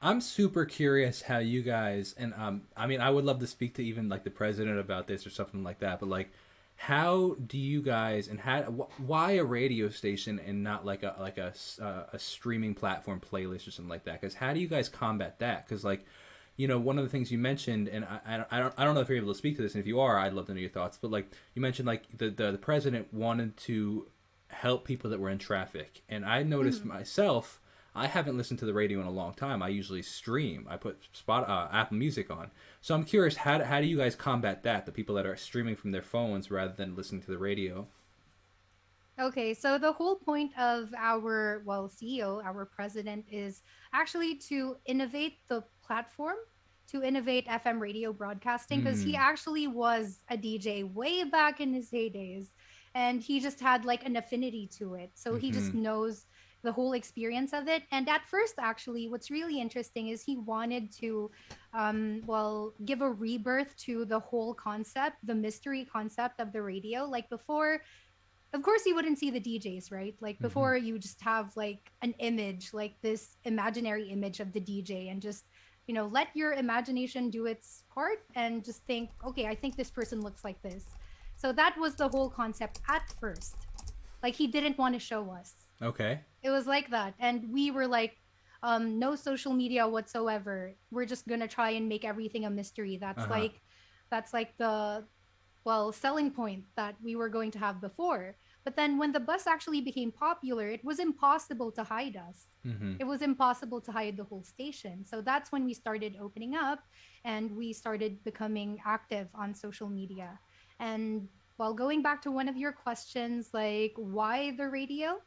I'm super curious how you guys and I mean I would love to speak to even like the president about this or something like that, but like how do you guys and why a radio station and not like a streaming platform playlist or something like that? Because how do you guys combat that? Because like one of the things you mentioned, and I don't know if you're able to speak to this, and if you are, I'd love to know your thoughts. But like you mentioned, like the president wanted to help people that were in traffic, and I noticed Mhm. myself. I haven't listened to the radio in a long time. I usually stream. I put Apple Music on. So I'm curious, how do you guys combat that? The people that are streaming from their phones rather than listening to the radio. Okay, so the whole point of our, well, CEO, our president, is actually to innovate the platform, to innovate FM radio broadcasting, because he Mm. actually was a DJ way back in his heydays. And he just had like an affinity to it. So he Mm-hmm. just knows the whole experience of it. And at first, actually, what's really interesting is he wanted to, well, give a rebirth to the whole concept, the mystery concept of the radio. Like before, of course you wouldn't see the DJs, right? Like Mm-hmm. before you just have like an image, like this imaginary image of the DJ and just, let your imagination do its part and just think, okay, I think this person looks like this. So that was the whole concept at first. Like he didn't want to show us. Okay. It was like that. And we were like, no social media whatsoever. We're just gonna try and make everything a mystery. Uh huh. That's like the, well, selling point that we were going to have before. But then when the bus actually became popular, it was impossible to hide us. Mm-hmm. It was impossible to hide the whole station. So that's when we started opening up and we started becoming active on social media. And while going back to one of your questions, like why the radio?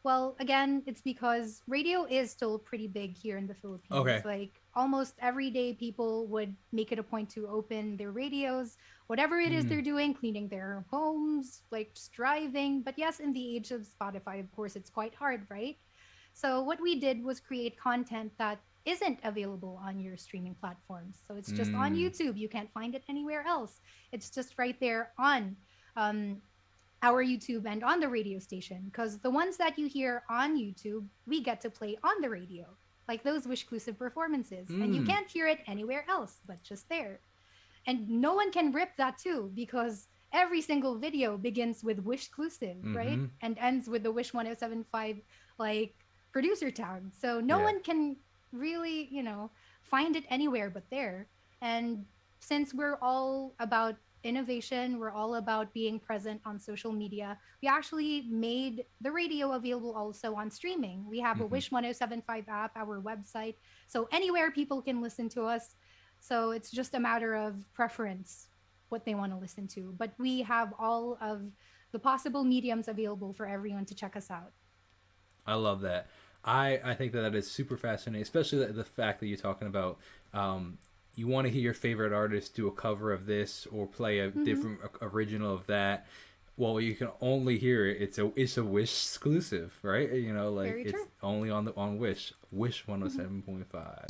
Well, again, it's because radio is still pretty big here in the Philippines. Okay. Like almost every day, people would make it a point to open their radios, whatever it is Mm. they're doing, cleaning their homes, like just driving. But yes, in the age of Spotify, of course, it's quite hard, right? So what we did was create content that isn't available on your streaming platforms. So it's just on Mm. YouTube. You can't find it anywhere else. It's just right there on um, our YouTube and on the radio station. Because the ones that you hear on YouTube, we get to play on the radio, like those Wish exclusive performances. And you Mm. can't hear it anywhere else, but just there. And no one can rip that too, because every single video begins with Wish exclusive, right? Mm-hmm. And ends with the Wish 1075 like producer tag. So no Yeah. one can really, find it anywhere but there. And since we're all about innovation, we're all about being present on social media, we actually made the radio available also on streaming. We have a Mm-hmm. Wish 1075 app, our website. So anywhere people can listen to us. So it's just a matter of preference, what they want to listen to. But we have all of the possible mediums available for everyone to check us out. I love that. I think that is super fascinating, especially the fact that you're talking about. You want to hear your favorite artist do a cover of this or play a Mm-hmm. different original of that. Well, you can only hear it. It's a Wish exclusive, right? Like Very it's true. only on Wish Mm-hmm. 107.5.